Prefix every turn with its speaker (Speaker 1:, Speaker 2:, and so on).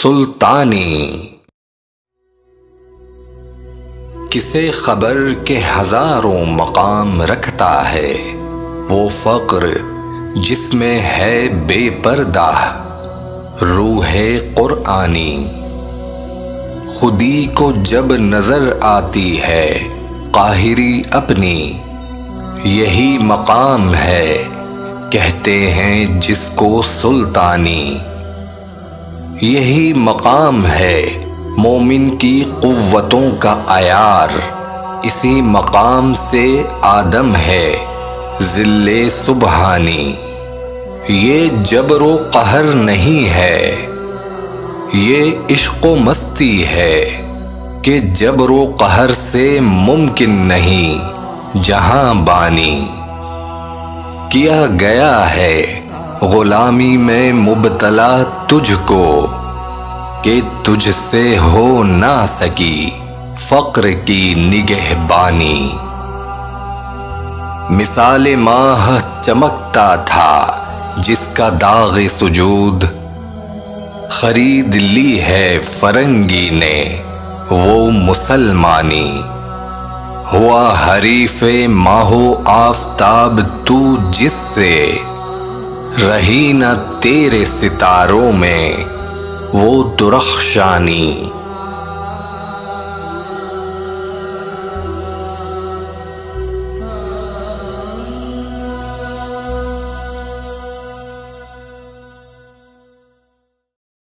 Speaker 1: سلطانی۔ کسے خبر کے ہزاروں مقام رکھتا ہے وہ فقر جس میں ہے بے پردہ روح قرآنی۔ خودی کو جب نظر آتی ہے قاہری اپنی، یہی مقام ہے کہتے ہیں جس کو سلطانی۔ یہی مقام ہے مومن کی قوتوں کا عیار، اسی مقام سے آدم ہے ذل سبحانی۔ یہ جبر و قہر نہیں ہے، یہ عشق و مستی ہے کہ جبر و قہر سے ممکن نہیں جہاں بانی۔ کیا گیا ہے غلامی میں مبتلا تجھ کو کہ تجھ سے ہو نہ سکی فقر کی نگہبانی۔ مثال ماہ چمکتا تھا جس کا داغ سجود، خرید لی ہے فرنگی نے وہ مسلمانی۔ ہوا حریف ماہ و آفتاب تو جس سے، رہی نہ تیرے ستاروں میں وہ درخشانی۔